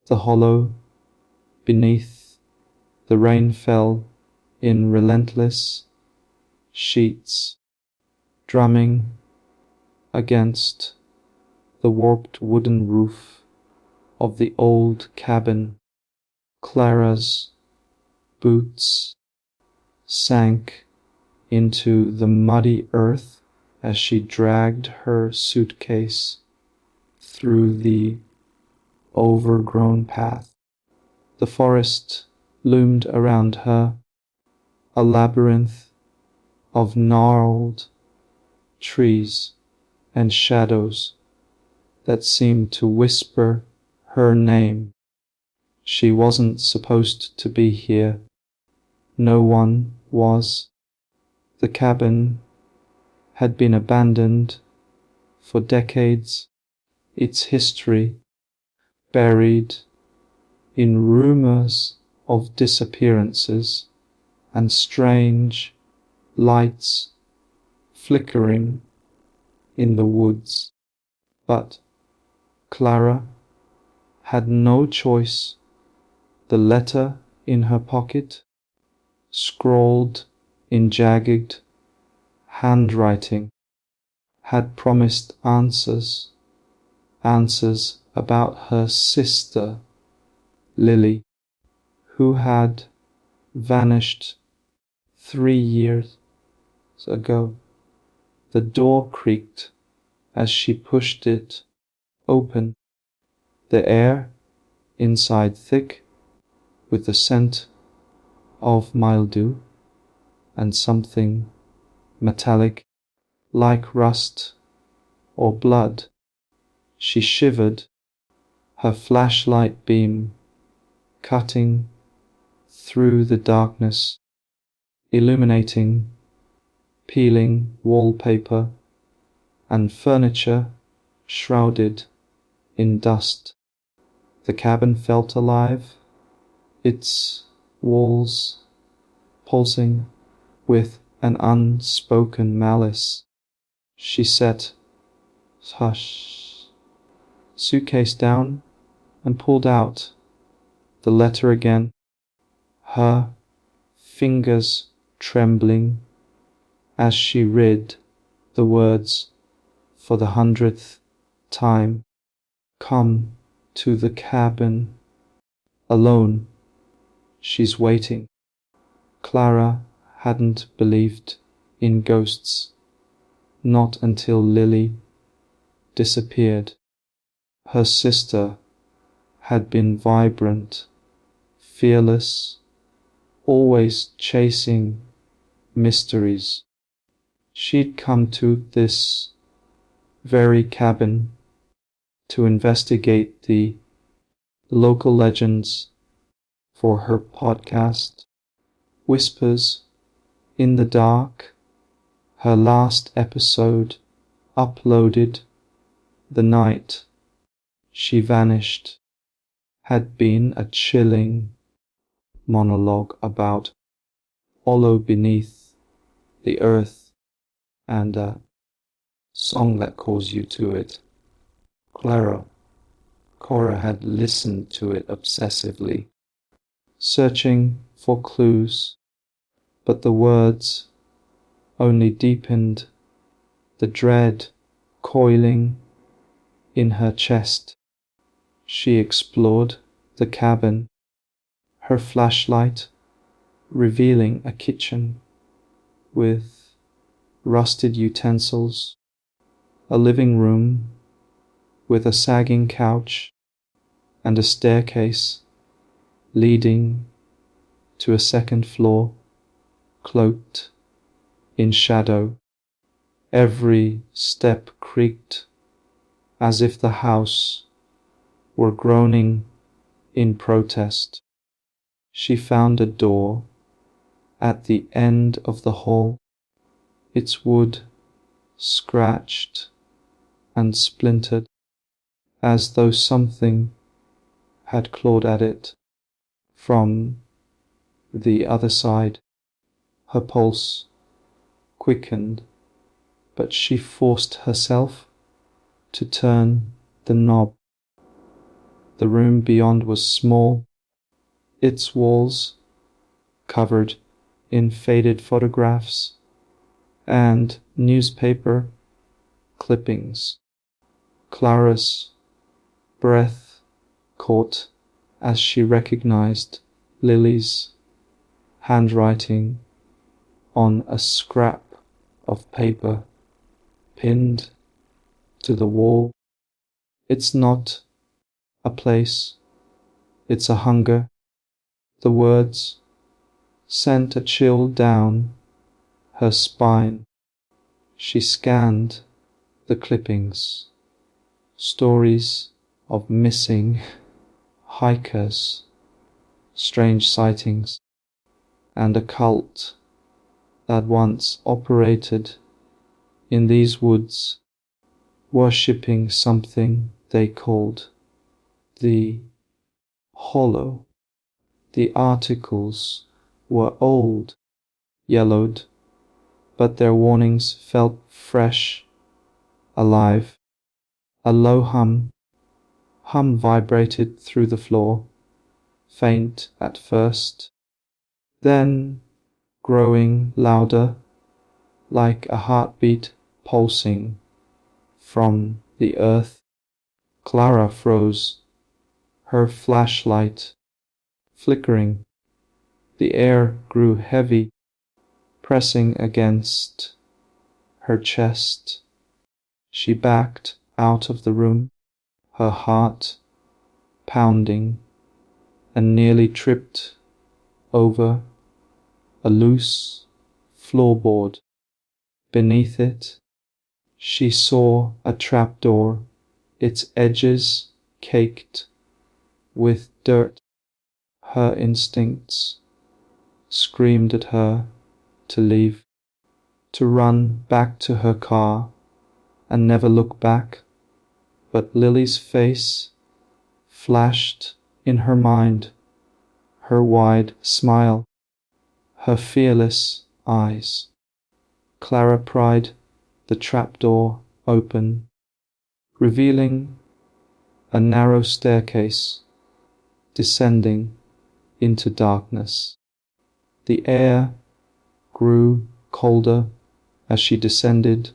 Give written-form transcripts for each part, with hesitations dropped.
The hollow beneath the rain fell in relentless sheets, drumming against the warped wooden roof of the old cabin. Clara's boots sank into the muddy earth as she dragged her suitcase through the overgrown path. The forest loomed around her, a labyrinth of gnarled trees and shadows that seemed to whisper her name. She wasn't supposed to be here. No one was. The cabin had been abandoned for decades, its history buried in rumors of disappearances and strange lights flickering in the woods. But Clara had no choice. The letter in her pocket, scrawled in jagged handwriting, had promised answers about her sister, Lily, who had vanished 3 years ago. The door creaked as she pushed it open, the air inside thick with the scent of mildew and something metallic like rust or blood. She shivered, her flashlight beam cutting through the darkness, illuminating peeling wallpaper and furniture shrouded in dust. The cabin felt alive, its walls pulsing with an unspoken malice. She set suitcase down and pulled out the letter again, her fingers trembling as she read the words for the 100th time. Come to the cabin alone. She's waiting. Clara hadn't believed in ghosts, not until Lily disappeared. Her sister had been vibrant, fearless, always chasing mysteries. She'd come to this very cabin to investigate the local legends for her podcast, Whispers in the Dark. Her last episode, uploaded the night she vanished, had been a chilling monologue about hollow beneath the earth and a song that calls you to it. Cora had listened to it obsessively, searching for clues, but the words only deepened the dread coiling in her chest. She explored the cabin, her flashlight revealing a kitchen with rusted utensils, a living room with a sagging couch, and a staircase leading to a second floor cloaked in shadow. Every step creaked as if the house were groaning in protest. She found a door at the end of the hall, its wood scratched and splintered, as though something had clawed at it from the other side. Her pulse quickened, but she forced herself to turn the knob. The room beyond was small, its walls covered in faded photographs and newspaper clippings. Clara's breath caught as she recognized Lily's handwriting on a scrap of paper pinned to the wall. It's not a place, it's a hunger. The words sent a chill down her spine. She scanned the clippings, stories of missing hikers, strange sightings, and a cult that once operated in these woods, worshipping something they called the Hollow. The articles were old, yellowed, but their warnings felt fresh, alive. A low hum vibrated through the floor, faint at first, then growing louder, like a heartbeat pulsing from the earth. Clara froze, her flashlight flickering. The air grew heavy, pressing against her chest. She backed out of the room, her heart pounding, and nearly tripped over a loose floorboard. Beneath it, she saw a trapdoor, its edges caked with dirt. Her instincts screamed at her to leave, to run back to her car and never look back. But Lily's face flashed in her mind, her wide smile, her fearless eyes. Clara pried the trapdoor open, revealing a narrow staircase descending into darkness. The air grew colder as she descended,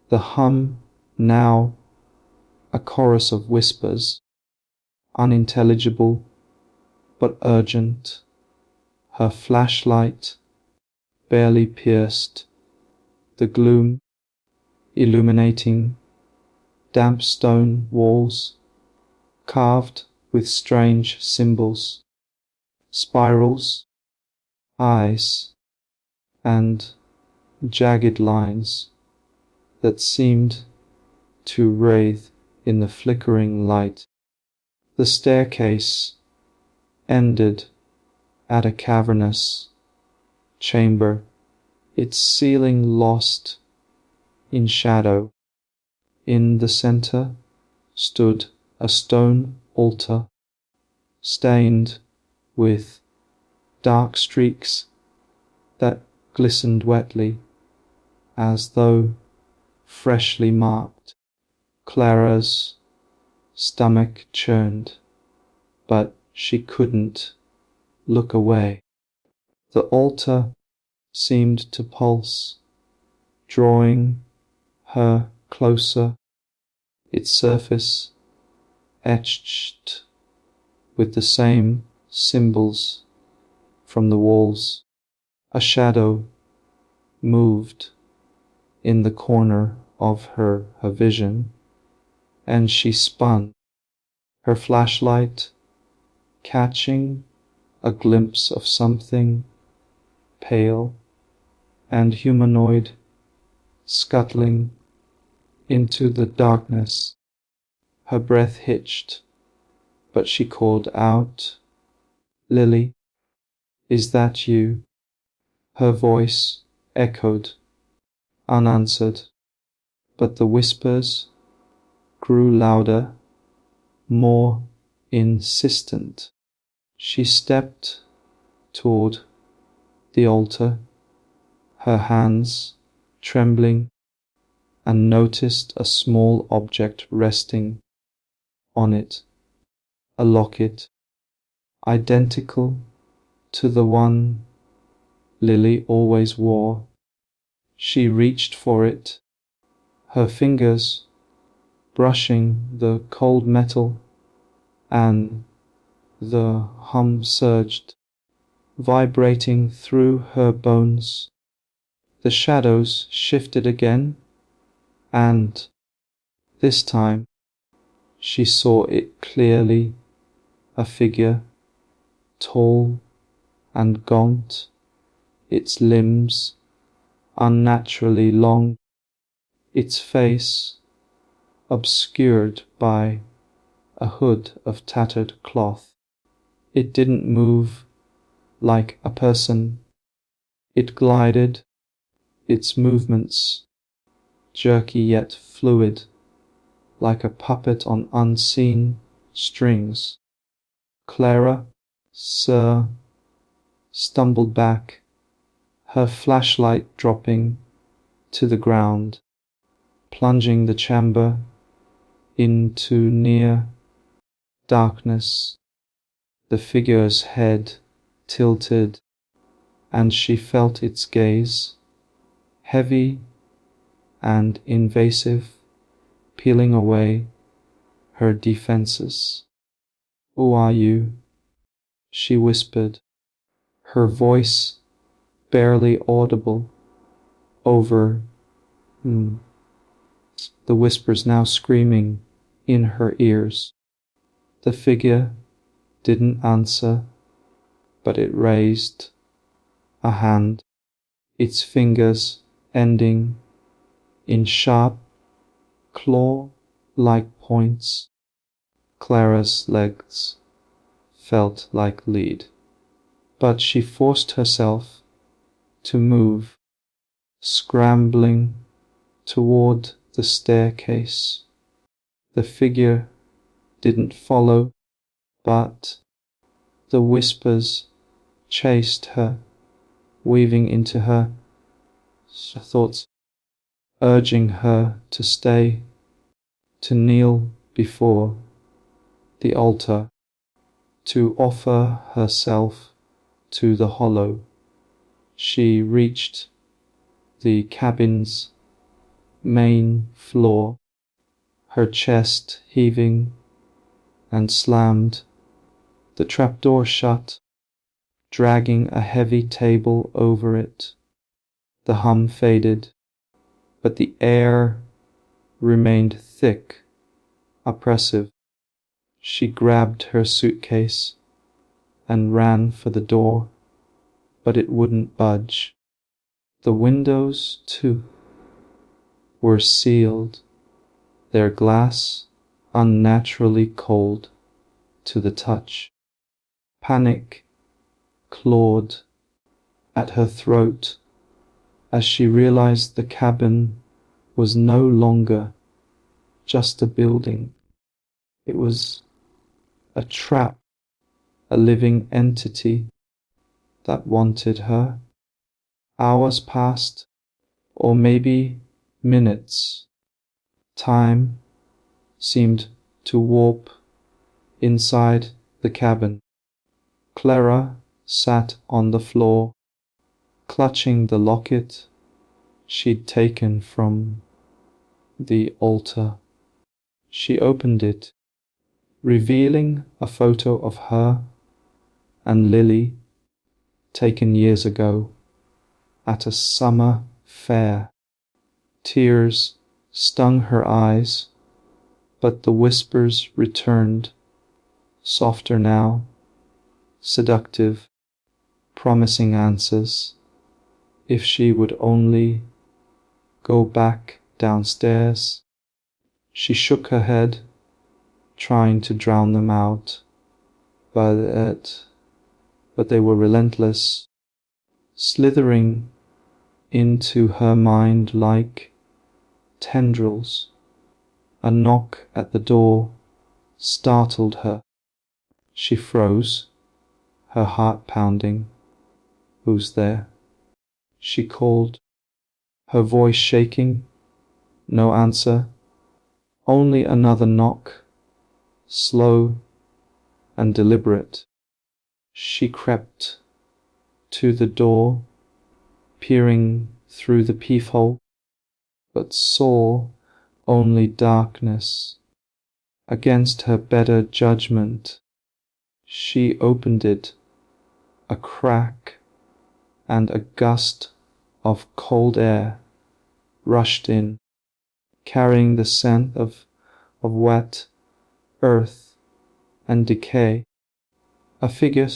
the hum now a chorus of whispers, unintelligible but urgent. Her flashlight barely pierced the gloom, illuminating damp stone walls carved with strange symbols, spirals, eyes, and jagged lines that seemed to writhe in the flickering light. The staircase ended at a cavernous chamber, its ceiling lost in shadow. In the center stood a stone altar, stained with dark streaks that glistened wetly, as though freshly marked. Clara's stomach churned, but she couldn't look away. The altar seemed to pulse, drawing her closer, its surface etched with the same symbols from the walls. A shadow moved in the corner of her vision, and she spun, her flashlight catching a glimpse of something pale and humanoid scuttling into the darkness. Her breath hitched, but she called out, "Lily, is that you?" Her voice echoed, unanswered, but the whispers grew louder, more insistent. She stepped toward the altar, her hands trembling, and noticed a small object resting on it. a locket identical to the one Lily always wore. She reached for it, her fingers brushing the cold metal, and the hum surged, vibrating through her bones. The shadows shifted again, and this time she saw it clearly, a figure, tall and gaunt, its limbs unnaturally long, its face obscured by a hood of tattered cloth. It didn't move like a person. It glided, its movements jerky yet fluid, like a puppet on unseen strings. Clara, sir, stumbled back, her flashlight dropping to the ground, plunging the chamber into near darkness. The figure's head tilted, and she felt its gaze, heavy and invasive, peeling away her defenses. "Who are you?" she whispered, her voice barely audible over the whispers now screaming in her ears. The figure didn't answer, but it raised a hand, its fingers ending in sharp, claw-like points. Clara's legs felt like lead, but she forced herself to move, scrambling toward the staircase. The figure didn't follow, but the whispers chased her, weaving into her thoughts, urging her to stay, to kneel before the altar, to offer herself to the hollow. She reached the cabin's main floor, her chest heaving, and slammed the trapdoor shut, dragging a heavy table over it. The hum faded, but the air remained thick, oppressive. She grabbed her suitcase and ran for the door, but it wouldn't budge. The windows, too, were sealed, their glass unnaturally cold to the touch. Panic clawed at her throat as she realized the cabin was no longer just a building. It was a trap, a living entity that wanted her. Hours passed, or maybe minutes. Time seemed to warp inside the cabin. Clara sat on the floor, clutching the locket she'd taken from the altar. She opened it, revealing a photo of her and Lily taken years ago at a summer fair. Tears stung her eyes, but the whispers returned, softer now, seductive, promising answers. If she would only go back downstairs. She shook her head, trying to drown them out, but they were relentless, slithering into her mind like tendrils. A knock at the door startled her. She froze, her heart pounding. "Who's there?" she called, her voice shaking. No answer, only another knock, slow, and deliberate. She crept to the door, peering through the peephole, but saw only darkness. Against her better judgment, she opened it a crack, and a gust of cold air rushed in, carrying the scent of wet earth and decay. A figure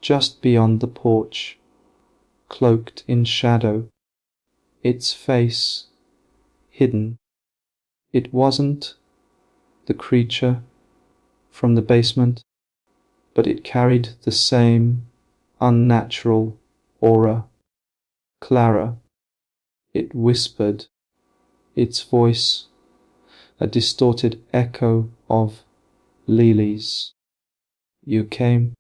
just beyond the porch, cloaked in shadow, its face hidden. It wasn't the creature from the basement, but it carried the same unnatural aura. Clara, it whispered, its voice a distorted echo of Lily's. You came?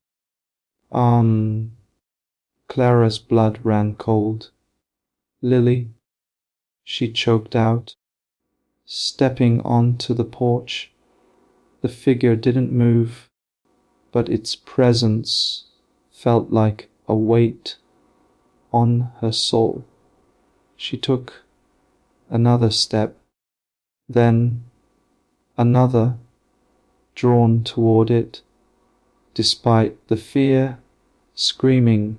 Clara's blood ran cold. Lily, she choked out. Stepping onto the porch, the figure didn't move, but its presence felt like a weight on her soul. She took another step, then another, drawn toward it, despite the fear screaming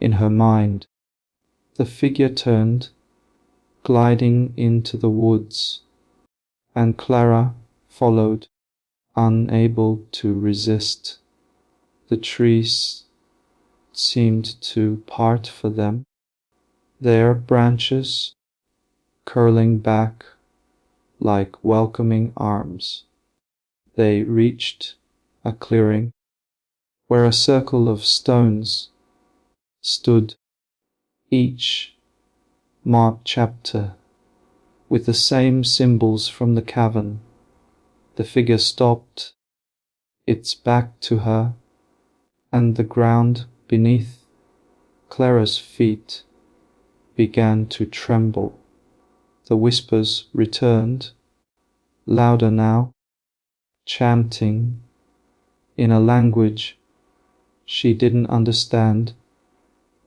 in her mind. The figure turned, gliding into the woods, and Clara followed, unable to resist. The trees seemed to part for them, their branches curling back like welcoming arms. They reached a clearing where a circle of stones stood, each marked chapter with the same symbols from the cavern. The figure stopped, its back to her, and the ground beneath Clara's feet began to tremble. The whispers returned, louder now, chanting in a language she didn't understand,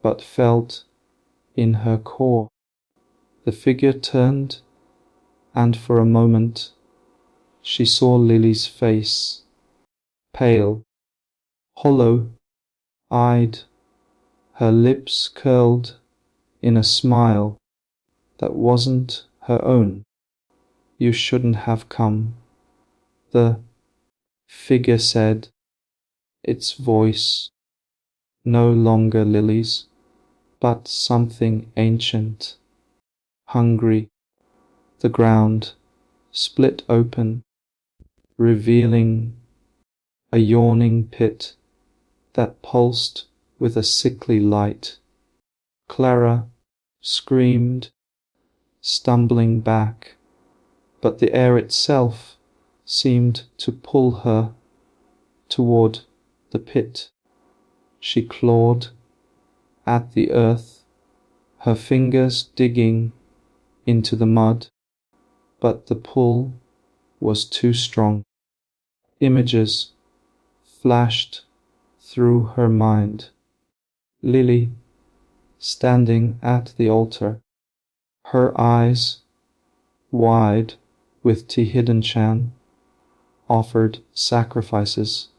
but felt in her core. The figure turned, and for a moment she saw Lily's face, pale, hollow-eyed, her lips curled in a smile that wasn't her own. You shouldn't have come, the figure said, its voice no longer Lily's, but something ancient, hungry. The ground split open, revealing a yawning pit that pulsed with a sickly light. Clara screamed, stumbling back, but the air itself seemed to pull her toward the pit. She clawed at the earth, her fingers digging into the mud, but the pull was too strong. Images flashed through her mind. Lily, standing at the altar, her eyes wide with Tehidden Chan, offered sacrifices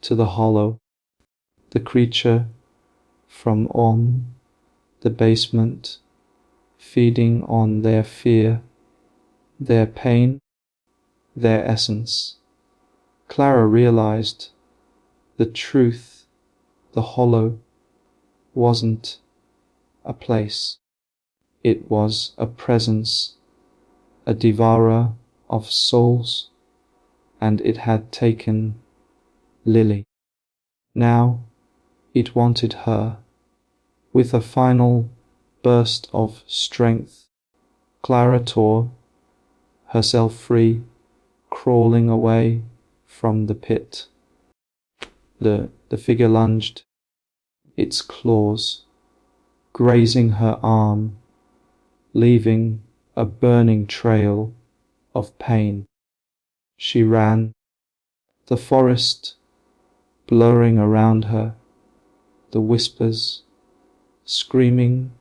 to the hollow, the creature from on the basement, feeding on their fear, their pain, their essence. Clara realized the truth. The hollow wasn't a place. It was a presence, a devourer of souls, and it had taken Lily. Now it wanted her. With a final burst of strength, Clara tore herself free, crawling away from the pit. The figure lunged, its claws grazing her arm, leaving a burning trail of pain. She ran, The forest blurring around her, the whispers screaming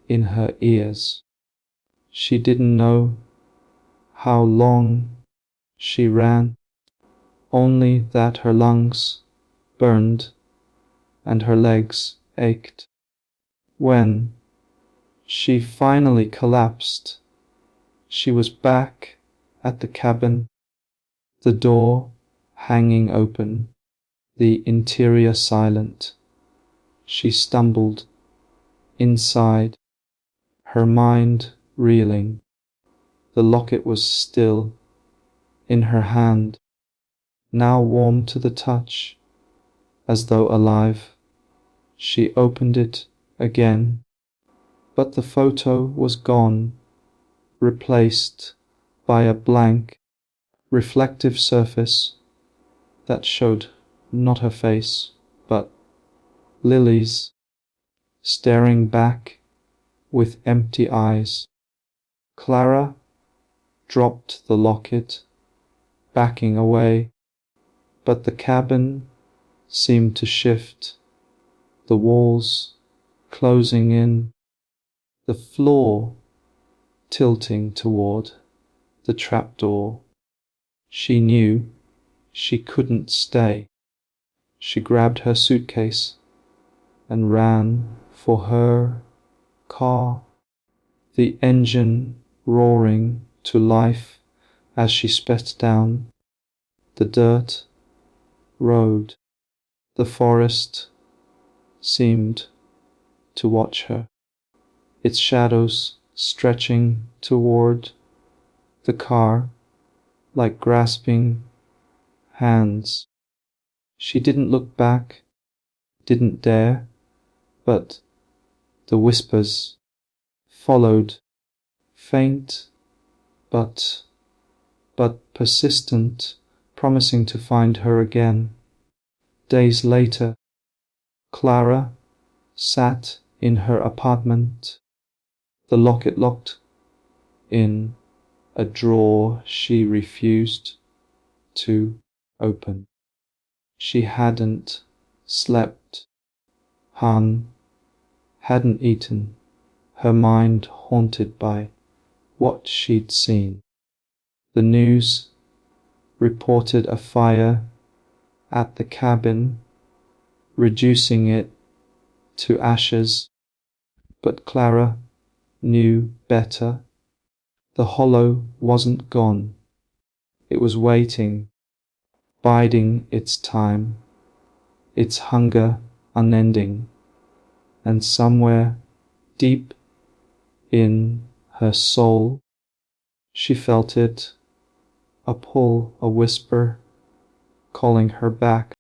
in her ears. She didn't know how long she ran, only that her lungs burned and her legs ached. When she finally collapsed, she was back at the cabin, the door hanging open, the interior silent. She stumbled inside, her mind reeling. The locket was still in her hand, now warm to the touch, as though alive. She opened it again, but the photo was gone, replaced by a blank, reflective surface that showed not her face, but Lily's, staring back with empty eyes. Clara dropped the locket, backing away, but the cabin seemed to shift, the walls closing in, the floor tilting toward the trapdoor. She knew she couldn't stay. She grabbed her suitcase and ran for her car, the engine roaring to life as she sped down the dirt road. The forest seemed to watch her, its shadows stretching toward the car like grasping hands. She didn't look back, didn't dare, but the whispers followed, faint but persistent, promising to find her again. Days later, Clara sat in her apartment, the locket locked in a drawer she refused to open. She hadn't slept, hadn't eaten, her mind haunted by what she'd seen. The news reported a fire at the cabin, reducing it to ashes, but Clara knew better. The hollow wasn't gone. It was waiting, biding its time, its hunger unending, and somewhere deep in her soul she felt it, a pull, a whisper, calling her back.